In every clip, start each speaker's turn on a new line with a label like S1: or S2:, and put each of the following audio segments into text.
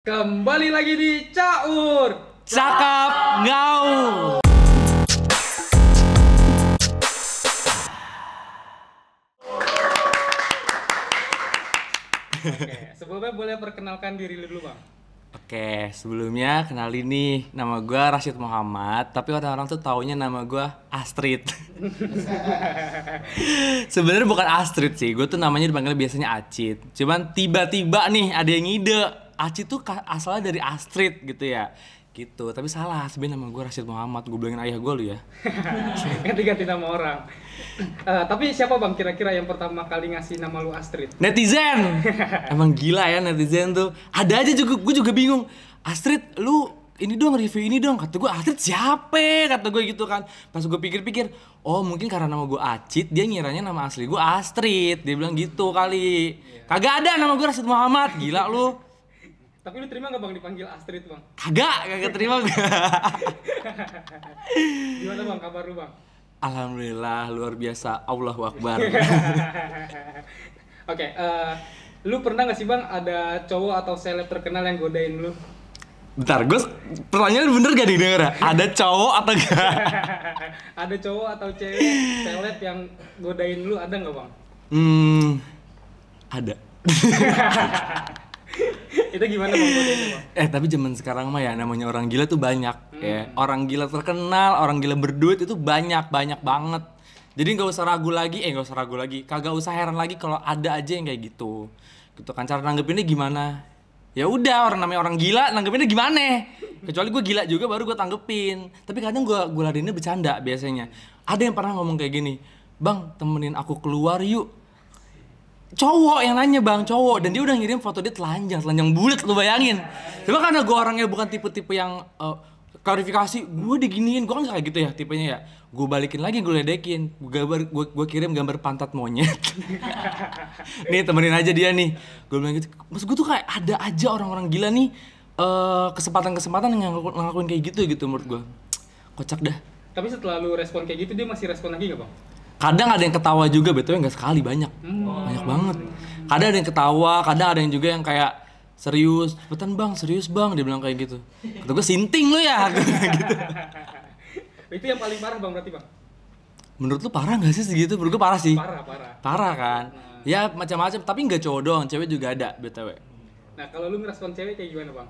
S1: Kembali lagi di Caur
S2: Cakap Ngau.
S1: Oke, sebelumnya boleh perkenalkan diri lu dulu, Bang.
S2: Oke, sebelumnya kenalin nih, nama gue Rashid Muhammad, tapi orang-orang tuh taunya nama gue Astrid. Sebenarnya bukan Astrid sih, gue tuh namanya dipanggil biasanya Acit. Cuman tiba-tiba nih ada yang ngide, Acit tuh asalnya dari Astrid gitu ya. Gitu, tapi salah, sebenarnya nama gue Rashid Muhammad, gue bilangin ayah gue lu ya.
S1: Ganti-ganti nama orang. Tapi siapa, Bang, kira-kira yang pertama kali ngasih nama lu Astrid?
S2: Netizen! Emang gila ya netizen tuh. Ada aja juga, gue juga bingung. Astrid, lu ini dong review ini dong. Kata gue, Astrid siapa? Kata gue gitu kan. Pas gue pikir-pikir, oh mungkin karena nama gue Acit, dia ngiranya nama asli gue Astrid. Dia bilang gitu kali. Kagak ada nama gue Rashid Muhammad, gila lu.
S1: Tapi lu terima nggak, Bang, dipanggil Astrid, Bang?
S2: Kagak terima gue.
S1: Gimana, Bang, kabar lu, Bang?
S2: Alhamdulillah, luar biasa. Allahu Akbar.
S1: Oke, lu pernah nggak sih, Bang, ada cowok atau seleb terkenal yang godain lu?
S2: Bentar, gue pertanyaan bener gak didengar ya? Ada cowok atau enggak?
S1: Ada cowok atau cewek seleb yang godain lu, ada nggak, Bang?
S2: Ada.
S1: Itu gimana, Bang, godainnya, Bang?
S2: Tapi zaman sekarang mah ya namanya orang gila tuh banyak ya. Orang gila terkenal, orang gila berduit itu banyak banget. Jadi nggak usah ragu lagi, kagak usah heran lagi kalau ada aja yang kayak gitu. Gitu kan, cara nanggepinnya gimana? Ya udah, orang namanya orang gila, nanggepinnya gimana? Kecuali gue gila juga baru gue tanggepin. Tapi kadang gue ladeninnya bercanda biasanya. Ada yang pernah ngomong kayak gini, "Bang, temenin aku keluar yuk." Cowok yang nanya, Bang, cowok, dan dia udah ngirim foto dia telanjang bulat, lu bayangin. Cuma karena gue orangnya bukan tipe-tipe yang klarifikasi, gue diginiin, gue kan gak kayak gitu ya tipenya ya. Gue balikin lagi, gue ledekin, gue kirim gambar pantat monyet. Nih temenin aja dia nih, gue bilang gitu. Maksud gue tuh kayak ada aja orang-orang gila nih kesempatan-kesempatan yang ngelakuin kayak gitu menurut gue. Kocak dah.
S1: Tapi setelah lu respon kayak gitu, dia masih respon lagi nggak, Bang?
S2: Kadang ada yang ketawa juga, betulnya nggak sekali, banyak banget. Kadang ada yang ketawa, kadang ada yang juga yang kayak serius, "Betan Bang, serius Bang," dia bilang kayak gitu. Kata gue, "Sinting lu ya." Gitu.
S1: Itu yang paling parah, Bang, berarti, Bang?
S2: Menurut lu parah nggak sih segitu? Menurut gue parah sih.
S1: Parah
S2: Kan. Ya macam-macam, tapi nggak cowok doang, cewek juga ada btw.
S1: Nah, kalau lu ngerespon cewek kayak gimana, Bang?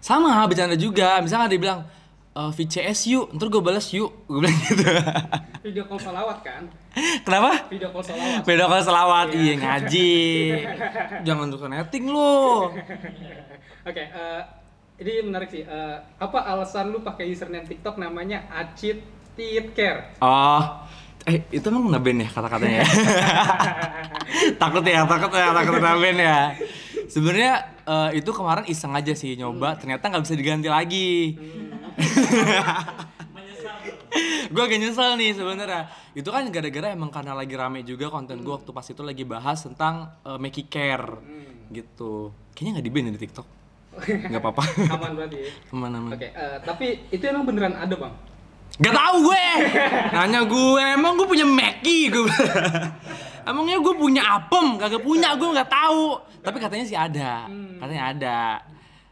S2: Sama, bercanda juga. Misalnya dia bilang, "VCS yuk," ntar gue balas yuk, gue bilang gitu.
S1: Video call salawat kan?
S2: Kenapa?
S1: Video call salawat.
S2: Beda kalau selawat, iya ngaji. Jangan suka netting lu.
S1: Oke, ini menarik sih. Apa alasan lu pakai username TikTok namanya Acit Care?
S2: Oh, itu emang ngeband ya kata-katanya ya? Takut ngeband ya. Sebenarnya itu kemarin iseng aja sih nyoba, ternyata nggak bisa diganti lagi. Gue agak nyesel nih sebenarnya. Itu kan gara-gara emang karena lagi rame juga konten gue waktu pas itu lagi bahas tentang Meki Care gitu. Kayaknya nggak di-ban ya di TikTok. Nggak apa-apa.
S1: Aman berarti ya?
S2: Aman.
S1: Oke, tapi itu emang beneran ada, Bang?
S2: Gak tau gue. Nanya gue, emang gue punya Meki gue. Emangnya gue punya apem? Kagak punya, gue nggak tahu. Tapi katanya sih ada. Katanya ada.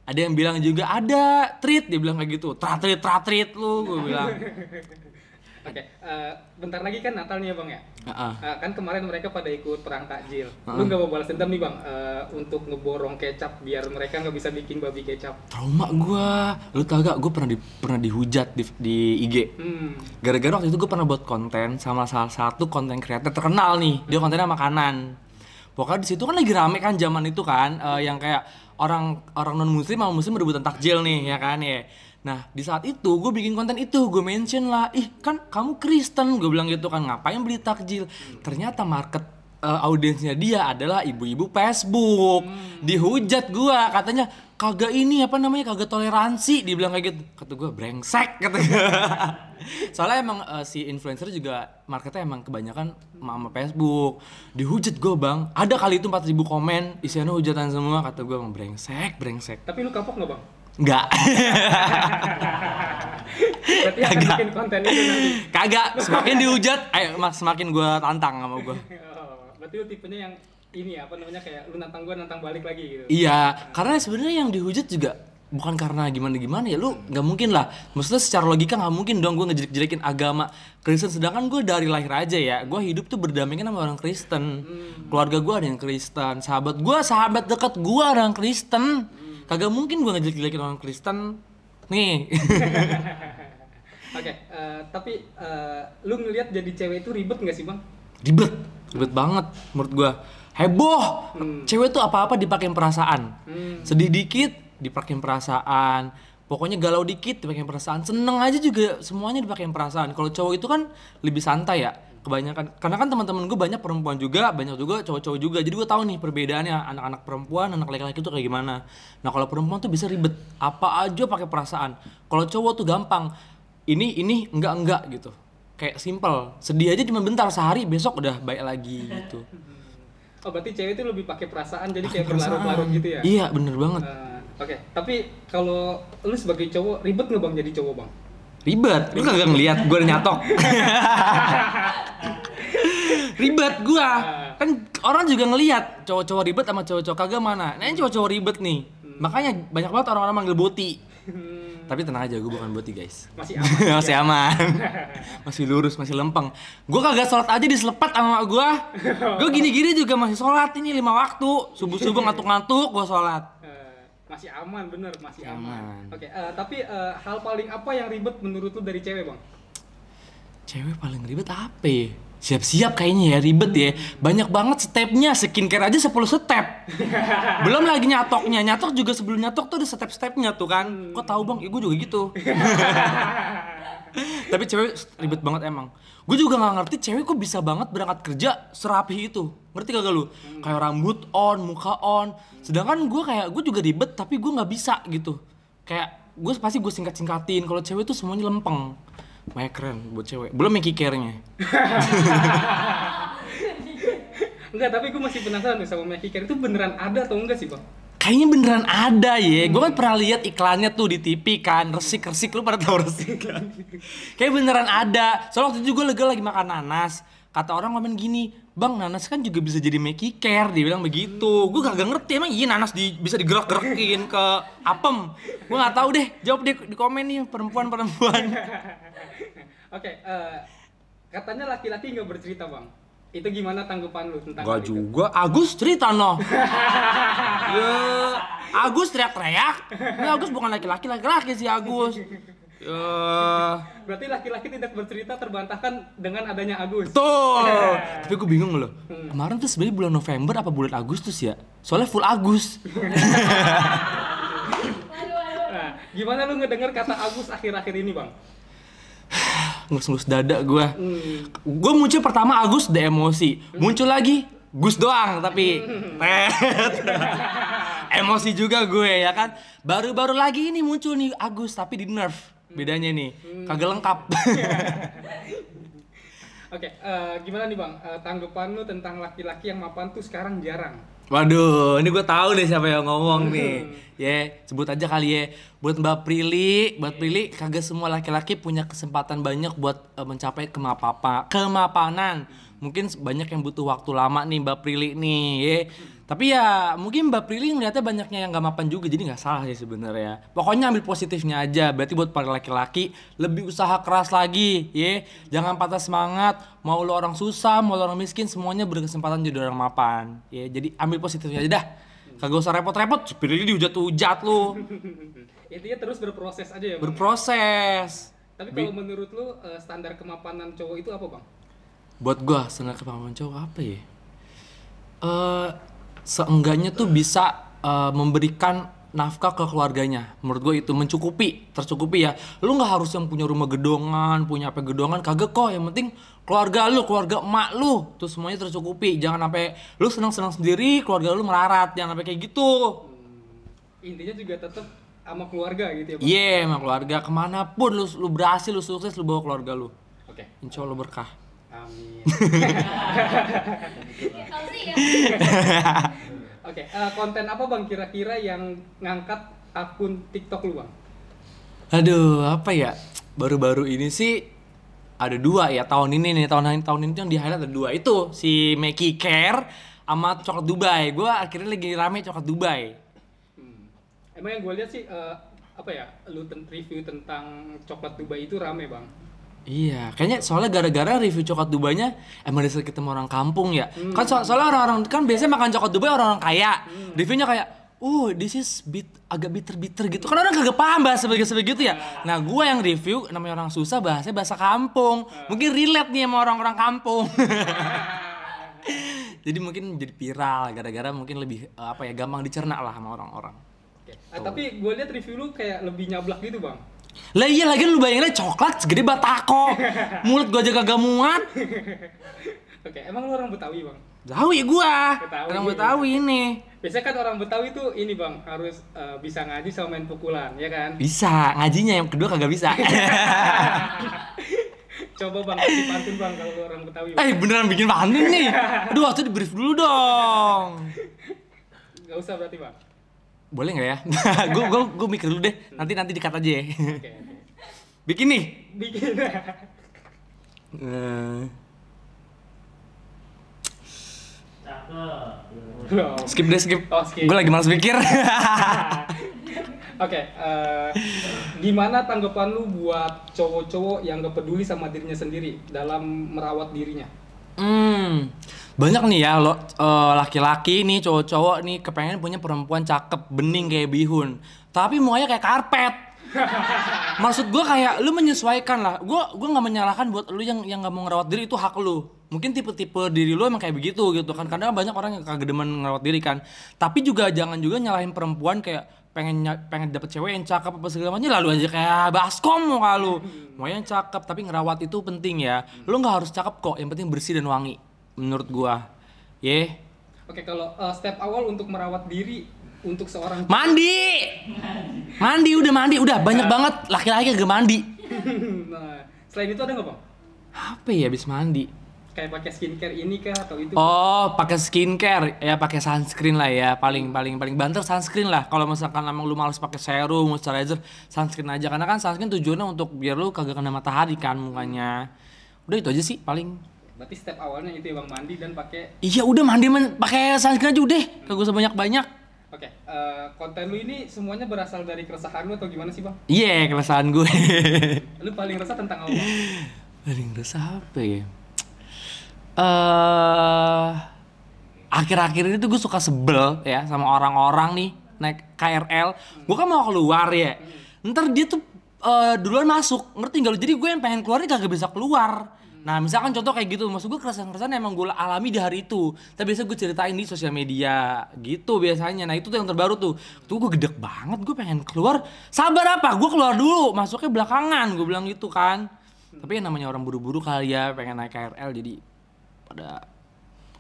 S2: Ada yang bilang juga ada treat, dia bilang kayak gitu. Tratrit lu, gue bilang.
S1: Oke, bentar lagi kan Natal nih ya, Bang ya? Kan kemarin mereka pada ikut perang takjil. Lu nggak mau balas dendam nih, Bang, untuk ngeborong kecap biar mereka nggak bisa bikin babi kecap?
S2: Trauma gue. Lu tau gak, gue pernah dihujat di IG. Gara-gara waktu itu gue pernah buat konten sama salah satu konten kreator terkenal nih. Dia kontennya makanan. Pokoknya di situ kan lagi rame kan zaman itu kan, yang kayak orang non muslim sama muslim berebutan takjil nih ya kan ya. Nah di saat itu gue bikin konten itu, gue mention lah, "Ih kan kamu Kristen," gue bilang gitu kan, "ngapain beli takjil?" Ternyata market audiensnya dia adalah ibu-ibu Facebook. Dihujat gue, katanya kagak kagak toleransi, dibilang kayak gitu. Kata gue, brengsek, kata gue. Soalnya emang si influencer juga marketnya emang kebanyakan sama Facebook. Dihujat gue, Bang, ada kali itu 4.000 komen, isinya hujatan semua. Kata gue, emang brengsek.
S1: Tapi lu kapok nggak, Bang?
S2: Enggak.
S1: Berarti akan bikin konten itu nanti?
S2: Kagak, semakin dihujat, semakin gue tantang sama gue.
S1: Berarti lu tipenya yang ini apa namanya kayak lu nantang gua nantang balik lagi gitu.
S2: Iya, karena sebenarnya yang dihujat juga bukan karena gimana ya, lu nggak mungkin lah, maksudnya secara logika nggak mungkin dong gue ngejelek-jelekin agama Kristen, sedangkan gue dari lahir aja ya, gue hidup tuh berdampingan sama orang Kristen, keluarga gue ada yang Kristen, sahabat dekat gue ada yang Kristen, kagak mungkin gue ngejelek-jelekin orang Kristen nih.
S1: Oke, tapi lu ngelihat jadi cewek itu ribet nggak sih bang?
S2: Ribet banget menurut gue, heboh. Cewek tuh apa-apa dipakein perasaan, sedih dikit dipakein perasaan, pokoknya galau dikit dipakein perasaan, seneng aja juga semuanya dipakein perasaan. Kalau cowok itu kan lebih santai ya kebanyakan, karena kan teman-teman gue banyak perempuan juga, banyak juga cowok-cowok juga, jadi gue tahu nih perbedaannya anak-anak perempuan, anak laki-laki itu kayak gimana. Nah kalau perempuan tuh bisa ribet, apa aja pakai perasaan. Kalau cowok tuh gampang, ini enggak gitu, kayak simple, sedih aja cuma bentar, sehari besok udah baik lagi gitu.
S1: Oh berarti cewek itu lebih pakai perasaan, jadi kayak berlarut-larut gitu ya?
S2: Iya bener banget.
S1: Oke, tapi kalau lu sebagai cowok ribet nggak bang jadi cowok bang?
S2: Ribet, lu kagak ngeliat gue nyatok. Ribet gua, kan orang juga ngeliat cowok-cowok ribet sama cowok-cowok kagak mana. Nah ini cowok-cowok ribet nih, makanya banyak banget orang-orang manggil boti. Tapi tenang aja, gue bukan boti guys.
S1: Masih aman.
S2: Masih aman. Masih lurus, masih lempeng. Gue kagak sholat aja diselepat sama gue. Gue gini-gini juga masih sholat ini 5 waktu. Subuh-subuh ngantuk-ngantuk gue sholat.
S1: Masih aman, bener, masih aman. Oke, tapi hal paling apa yang ribet menurut lu dari cewek bang?
S2: Cewek paling ribet apa ya? Siap-siap kayaknya ya, ribet ya. Banyak banget stepnya, skincare aja 10 step. Belum lagi nyatoknya, nyatok juga sebelum nyatok tuh ada step-stepnya tuh kan. Kok tahu bang? Ya gue juga gitu. Tapi cewek ribet banget emang. Gue juga gak ngerti cewek kok bisa banget berangkat kerja serapi itu. Ngerti kagak lu? Kayak rambut on, muka on. Sedangkan gue juga ribet tapi gue gak bisa gitu. Kayak gue pasti gue singkat-singkatin. Kalau cewek tuh semuanya lempeng. Makanya keren buat cewek. Belum make care-nya.
S1: Enggak, tapi gue masih penasaran nih sama make care itu beneran ada atau enggak sih bang?
S2: Kayaknya beneran ada ya. Gue kan pernah lihat iklannya tuh di TV kan, resik-resik, lu pada tahu resik kan? Kayak beneran ada. Soalnya waktu itu gue lagi makan nanas. Kata orang komen gini, bang nanas kan juga bisa jadi make care, dia bilang begitu. Gue kagak ngerti emang iya nanas bisa digerak-gerakin ke apem. Gue nggak tahu deh. Jawab deh di komen nih perempuan-perempuan.
S1: Oke, katanya laki-laki nggak bercerita bang. Itu gimana tanggapan lu tentang
S2: Gak juga, Agus cerita noh. Ya, Agus teriak-teriak. Ini Agus bukan laki-laki sih Agus. Ya.
S1: Berarti laki-laki tidak bercerita terbantahkan dengan adanya Agus.
S2: Betul. Tapi gue bingung loh. Kemarin tuh sebenarnya bulan November apa bulan Agustus ya? Soalnya full Agus.
S1: Nah, gimana lu ngedenger kata Agus akhir-akhir ini bang?
S2: Ngelus-ngelus dada gue. Gue muncul pertama Agus udah emosi. Muncul lagi Gus doang tapi emosi juga gue ya kan. Baru-baru lagi ini muncul nih Agus tapi di nerf. Bedanya nih kagak lengkap.
S1: Oke, gimana nih bang? Tanggapan lu tentang laki-laki yang mapan tuh sekarang jarang.
S2: Waduh, ini gue tahu nih siapa yang ngomong nih. Sebut aja kali ya. Buat Mbak Prilly, kagak semua laki-laki punya kesempatan banyak buat mencapai kemapanan. Mungkin banyak yang butuh waktu lama nih Mbak Prilly nih, ya. Tapi ya mungkin Mbak Prilly ngeliatnya banyaknya yang gak mapan juga, jadi gak salah sih sebenarnya. Pokoknya ambil positifnya aja. Berarti buat para laki-laki lebih usaha keras lagi, ya. Jangan patah semangat. Mau lo orang susah, mau lo orang miskin, semuanya berkesempatan jadi orang mapan. Ya, jadi ambil positifnya aja dah. Kagak usah repot-repot. Prilly dihujat-hujat lo.
S1: Intinya terus berproses aja ya bang?
S2: Berproses.
S1: Tapi kalau menurut lu standar kemapanan cowok itu apa bang?
S2: Buat gua standar kemapanan cowok apa ya? Seenggaknya tuh bisa memberikan nafkah ke keluarganya. Menurut gue itu tercukupi ya. Lu nggak harus yang punya rumah gedongan, punya apa gedongan, kagak kok. Yang penting keluarga lu, keluarga emak lu, tuh semuanya tercukupi. Jangan sampai lu senang-senang sendiri, keluarga lu melarat, jangan sampai kayak gitu.
S1: Intinya juga tetap sama keluarga gitu ya Bang?
S2: Iya, sama keluarga. Kemanapun lu berhasil, lu sukses, lu bawa keluarga lu.
S1: Oke.
S2: Insya Allah berkah.
S1: Amin.
S3: Ya.
S1: Oke, konten apa bang kira-kira yang ngangkat akun TikTok lu bang?
S2: Aduh, apa ya? Baru-baru ini sih ada dua ya tahun ini nih, tahun ini tuh yang di highlight ada dua. Itu si Meki Care sama coklat Dubai. Gue akhirnya lagi rame coklat Dubai.
S1: Emang yang gue lihat sih apa ya, lu review tentang coklat Dubai itu rame bang.
S2: Iya, kayaknya soalnya gara-gara review coklat Dubainya emang dari ketemu orang kampung ya. Kan soalnya orang-orang kan biasanya makan coklat Dubai orang-orang kaya. Reviewnya kayak, this is agak bitter gitu. Kan orang kagak paham bahasa begitu ya. Nah, gue yang review namanya orang susah bahasanya bahasa kampung. Mungkin relate nih sama orang-orang kampung. Jadi mungkin jadi viral gara-gara mungkin lebih gampang dicerna lah sama orang-orang.
S1: Tapi gue lihat review lu kayak lebih nyablak gitu bang.
S2: Lah iya lagi lu bayangin coklat segede batako. Mulut gua aja kagak muat.
S1: Oke, emang lu orang Betawi bang?
S2: Betawi gua. Orang Betawi ini.
S1: Biasanya kan orang Betawi tuh ini bang harus bisa ngaji sama main pukulan, ya kan?
S2: Bisa, ngajinya yang kedua kagak bisa.
S1: Coba bang, kasih pantun bang kalau lu orang Betawi.
S2: Beneran bikin pantun nih. Aduh, waktu di brief dulu dong.
S1: Gak usah berarti bang.
S2: Boleh nggak ya? Gue mikir dulu deh. Nanti dikat aja ya.
S1: Oke.
S2: Bikin nih.
S1: Bikin.
S2: Skip.
S1: Oh, skip.
S2: Gue lagi malas mikir.
S1: Oke. Gimana tanggapan lu buat cowok-cowok yang gak peduli sama dirinya sendiri dalam merawat dirinya?
S2: Banyak nih ya laki-laki nih cowok-cowok nih kepengen punya perempuan cakep bening kayak bihun tapi mukanya kayak karpet. Maksud gue kayak lu menyesuaikan lah. Gue nggak menyalahkan buat lu yang nggak mau ngerawat diri, itu hak lu. Mungkin tipe-tipe diri lu emang kayak begitu gitu kan, karena banyak orang yang kagak demen ngerawat diri kan. Tapi jangan juga nyalahin perempuan kayak pengen dapet cewek yang cakep apa segala macam, lalu aja kayak baskom muka lu. Mau yang cakep tapi ngerawat itu penting ya. Lu nggak harus cakep kok, yang penting bersih dan wangi. Menurut gua,
S1: Oke, kalau step awal untuk merawat diri untuk seorang
S2: mandi udah banyak banget laki-laki gak mandi.
S1: Nah, selain itu ada nggak bang?
S2: Apa ya abis mandi?
S1: Kayak pakai skincare ini kah atau itu?
S2: Oh, pakai skincare ya, pakai sunscreen lah ya, paling banter sunscreen lah. Kalau misalkan emang lu males pakai serum, moisturizer, sunscreen aja, karena kan sunscreen tujuannya untuk biar lu kagak kena matahari kan mukanya. Udah itu aja sih paling.
S1: Berarti step awalnya itu ya bang, mandi dan pakai.
S2: Iya udah mandi pakai sunscreen aja udah, kagak usah banyak.
S1: Oke, konten lu ini semuanya berasal dari keresahan lu atau gimana sih bang?
S2: Iya, keresahan gue.
S1: Lu paling resah tentang apa?
S2: Paling resah apa ya? Akhir-akhir ini tuh gue suka sebel ya sama orang-orang nih naik KRL. Gue kan mau keluar ya, ntar dia tuh duluan masuk, ngerti gak lu? Jadi gue yang pengen keluar ini kagak bisa keluar. Nah misalkan contoh kayak gitu, maksud gue keresahan emang gue alami di hari itu. Tapi biasa gue ceritain di sosial media gitu biasanya. Nah itu tuh yang terbaru tuh gue gedek banget, gue pengen keluar. Sabar apa? Gue keluar dulu, masuknya belakangan, gue bilang gitu kan. Tapi yang namanya orang buru-buru kali ya, pengen naik KRL jadi pada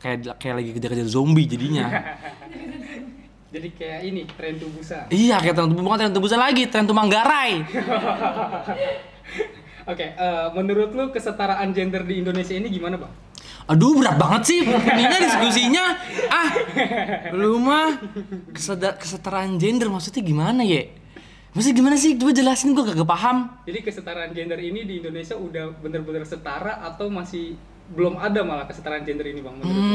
S2: kayak lagi kejar-kejar zombie jadinya.
S1: Jadi kayak ini, tren Tubusan.
S2: Iya, kayak bukan tren Tubusan lagi, tren Tumanggarai.
S1: Oke, menurut lu kesetaraan gender di Indonesia ini gimana bang?
S2: Aduh berat banget sih ininya diskusinya. Lu mah kesetaraan gender maksudnya gimana ya? Maksudnya gimana sih? Coba jelasin, gue gak paham.
S1: Jadi kesetaraan gender ini di Indonesia udah bener-bener setara atau masih belum ada malah kesetaraan gender ini bang menurut lu?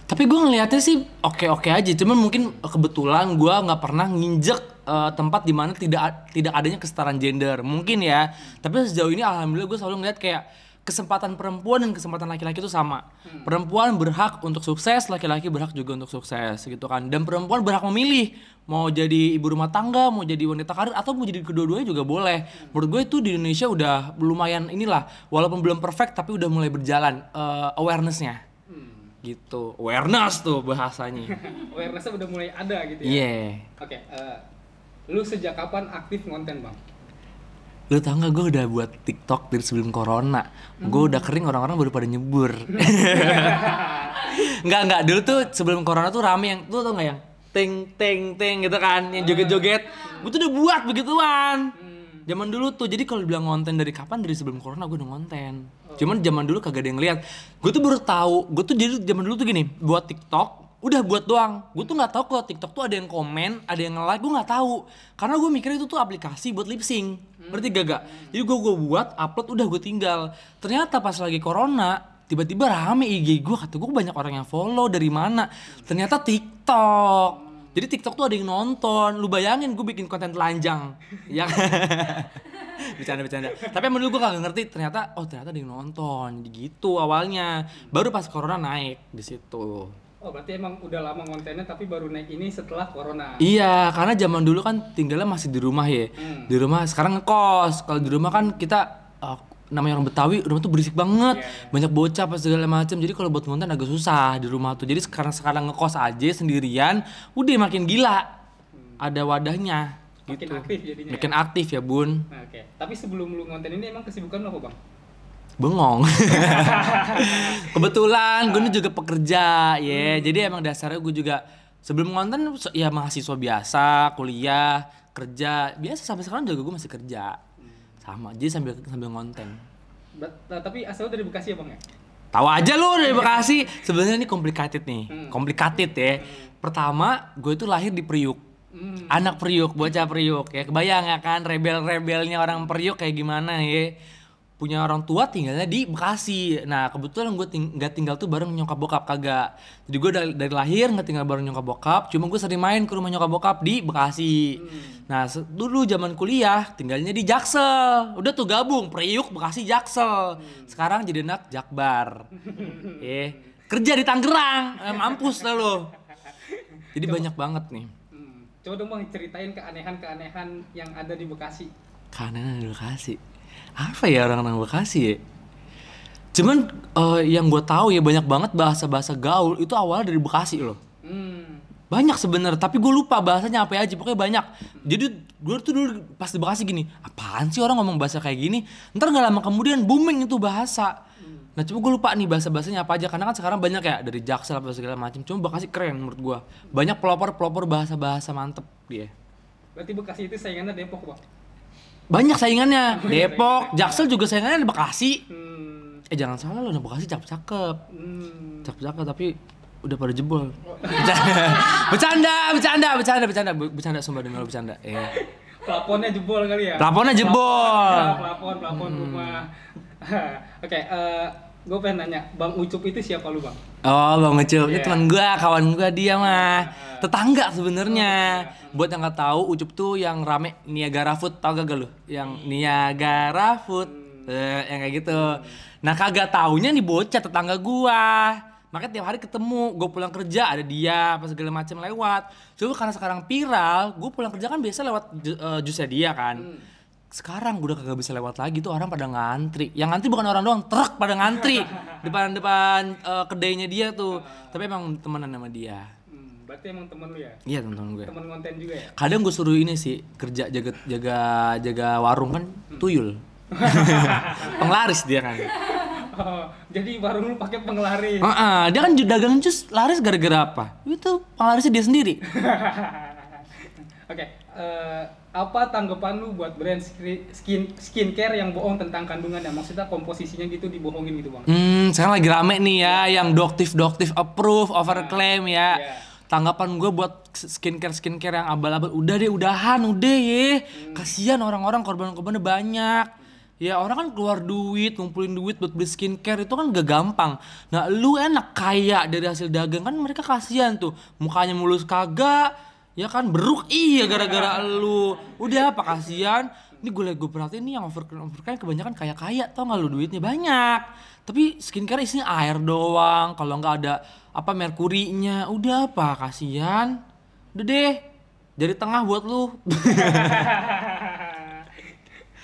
S2: Tapi gue ngeliatnya sih oke aja, cuman mungkin kebetulan gue nggak pernah nginjek tempat di mana tidak adanya kesetaraan gender, mungkin ya. Tapi sejauh ini alhamdulillah gue selalu ngeliat kayak kesempatan perempuan dan kesempatan laki-laki itu sama. Perempuan berhak untuk sukses, laki-laki berhak juga untuk sukses gitu kan. Dan perempuan berhak memilih mau jadi ibu rumah tangga, mau jadi wanita karir, atau mau jadi kedua-duanya juga boleh. Menurut gue itu di Indonesia udah lumayan inilah, walaupun belum perfect tapi udah mulai berjalan awareness-nya. Gitu, awareness tuh bahasanya.
S1: Awareness-nya udah mulai ada gitu ya?
S2: Iya.
S1: Oke, lu sejak kapan aktif ngonten bang?
S2: Lu tau gak, gue udah buat TikTok dari sebelum corona. Gue udah kering, orang-orang baru pada nyebur. Enggak, dulu tuh sebelum corona tuh rame yang, lu tau gak yang ting gitu kan, yang joget-joget. Gue tuh udah buat begituan. Zaman dulu tuh, jadi kalau dibilang ngonten dari kapan, dari sebelum corona gue udah ngonten. Cuman zaman dulu kagak ada yang lihat. Gue tuh baru tahu, gue tuh jadi zaman dulu tuh gini, buat TikTok udah buat doang. Gue tuh nggak tahu kalau TikTok tuh ada yang komen, ada yang nge-like, gue nggak tahu. Karena gue mikir itu tuh aplikasi buat lip sync. Berarti gak? Jadi gue buat, upload, udah gue tinggal. Ternyata pas lagi corona, tiba-tiba rame IG gue, kata gue banyak orang yang follow, dari mana? Ternyata TikTok. Jadi TikTok tuh ada yang nonton. Lu bayangin gue bikin konten telanjang. Ya. Bercanda. Tapi emang dulu gue kagak ngerti, ternyata ada yang nonton. Gitu awalnya. Baru pas corona naik di situ.
S1: Oh, berarti emang udah lama kontennya tapi baru naik ini setelah corona.
S2: Iya, karena zaman dulu kan tinggalnya masih di rumah ya. Di rumah, sekarang ngekos. Kalau di rumah kan kita namanya orang Betawi, rumah tuh berisik banget. Banyak bocah pas segala macam. Jadi kalau buat konten agak susah di rumah tuh. Jadi sekarang ngekos aja sendirian, udah makin gila. Ada wadahnya.
S1: Makin
S2: gitu.
S1: aktif jadinya.
S2: Makin aktif ya, Bun.
S1: Nah, oke. Tapi sebelum lu ngonten ini emang kesibukan lu apa, Bang?
S2: Bengong. Kebetulan gue ini juga pekerja ya. Jadi emang dasarnya gue juga sebelum ngonten ya mahasiswa biasa, kuliah, kerja. Biasa sampai sekarang juga gue masih kerja. Sama, jadi sambil ngonten.
S1: Tapi asal dari Bekasi ya, Bang ya?
S2: Tahu aja lu dari Bekasi. Sebenarnya ini complicated nih. Complicated ya. Pertama, gue itu lahir di Priuk. Anak Priuk, bocah Priuk ya. Kebayang ya kan rebel-rebelnya orang Priuk kayak gimana ya. Punya orang tua tinggalnya di Bekasi. Nah kebetulan gue nggak tinggal tuh bareng nyokap bokap, kagak. Jadi gue dari lahir nggak tinggal bareng nyokap bokap. Cuma gue sering main ke rumah nyokap bokap di Bekasi. Nah dulu zaman kuliah tinggalnya di Jaksel. Udah tuh gabung Priuk, Bekasi, Jaksel. Sekarang jadi anak Jakbar. Kerja di Tangerang. Mampus lah lo. Jadi banyak banget nih.
S1: Coba dong Bang ceritain keanehan-keanehan yang ada di Bekasi.
S2: Keanehan di Bekasi. Apa ya orang-orang Bekasi ya? Cuman yang gue tahu ya banyak banget bahasa-bahasa gaul itu awalnya dari Bekasi loh. Banyak sebenarnya, tapi gue lupa bahasanya apa aja. Pokoknya banyak. Jadi gue tuh dulu pas di Bekasi gini, apaan sih orang ngomong bahasa kayak gini? Ntar nggak lama kemudian booming itu bahasa. Nah cuma gue lupa nih bahasa-bahasanya apa aja, karena kan sekarang banyak ya dari Jaksel apa segala macam. Cuma Bekasi keren menurut gue. Banyak pelopor bahasa-bahasa mantep dia.
S1: Berarti Bekasi itu saingannya Depok, Bang?
S2: Banyak saingannya, Depok, Jaksel juga saingannya di Bekasi. Jangan salah loh, Bekasi cakep-cakep. Cakep-cakep tapi udah pada jebol. Bercanda sumpah demi lo bercanda.
S1: Plafonnya jebol kali ya?
S2: Plafonnya jebol.
S1: Plafon rumah. Oke, gue pengen nanya, Bang Ucup itu siapa lu, Bang?
S2: Oh, Bang Ucup, itu teman gue, kawan gue dia mah. Tetangga sebenarnya. Buat yang nggak tahu, Ucup tuh yang rame Niagara Food, tau gak lu? Yang Niagara Food, yang kayak gitu. Nah kagak taunya nih bocah tetangga gue. Makanya tiap hari ketemu, gue pulang kerja ada dia, apa segala macam lewat. Coba karena sekarang viral, gue pulang kerja kan biasa lewat jusnya dia kan. Sekarang udah kagak bisa lewat lagi tuh, orang pada ngantri. Yang ngantri bukan orang doang, truk pada ngantri depan kedainya dia tuh. Tapi emang temenan sama dia.
S1: Berarti emang temen lu ya?
S2: Iya temen gue.
S1: Temen konten juga ya?
S2: Kadang gue suruh ini sih kerja jaga warung kan tuyul. Penglaris dia kan.
S1: Oh, jadi warung lu pakai penglaris.
S2: Dia kan dagang jus laris gara-gara apa? Itu penglarisnya dia sendiri.
S1: Oke, apa tanggapan lu buat brand skincare yang bohong tentang kandungannya? Maksudnya komposisinya gitu dibohongin gitu, Bang?
S2: Sekarang lagi rame nih ya, yang doktif approve, overclaim ya. Tanggapan gue buat skincare yang abal-abal, udah deh, udahan ya. Kasihan orang-orang, korban-korbannya banyak. Ya orang kan keluar duit, ngumpulin duit buat beli skincare itu kan gak gampang. Nah lu enak kaya dari hasil dagang, kan mereka kasihan tuh. Mukanya mulus kagak, ya kan beruk gara-gara lu. Udah apa kasihan. Ini gue perhatiin nih yang overclaim kebanyakan kaya-kaya, tau gak lu, duitnya banyak. Tapi skincare isinya air doang, kalau nggak ada apa merkurinya, udah apa kasihan. Udah deh, jari tengah buat lu.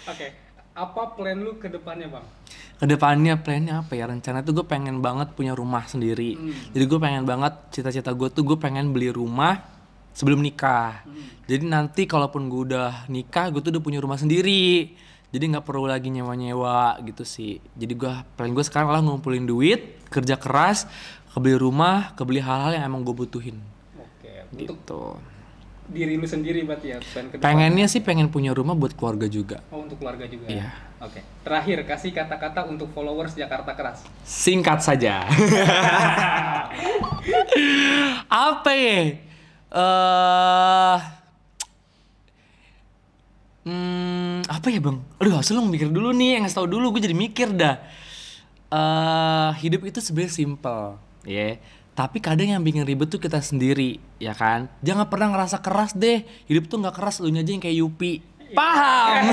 S1: Oke, apa plan lu ke depannya, Bang?
S2: Kedepannya plannya apa ya, rencana tuh gue pengen banget punya rumah sendiri. Jadi gue pengen banget, cita-cita gue tuh gue pengen beli rumah sebelum nikah. Jadi nanti kalaupun gue udah nikah, gue tuh udah punya rumah sendiri. Jadi nggak perlu lagi nyewa-nyewa gitu sih. Jadi plan gue sekarang lah ngumpulin duit, kerja keras, kebeli rumah, kebeli hal-hal yang emang gue butuhin.
S1: Oke,
S2: gitu.
S1: Untuk diri lu sendiri berarti ya?
S2: Pengennya sih pengen punya rumah buat keluarga juga.
S1: Oh, untuk keluarga juga?
S2: Iya.
S1: Oke. Terakhir, kasih kata-kata untuk followers Jakarta Keras.
S2: Singkat saja. Apa ya? Apa ya, Bang? Aduh, asal lu mikir dulu nih, yang ngasih tau dulu, gue jadi mikir dah. hidup itu sebenarnya simple, ya. Tapi kadang yang bikin ribet tuh kita sendiri, ya kan? Jangan pernah ngerasa keras deh. Hidup tuh nggak keras, lu aja yang kayak Yupi. Paham?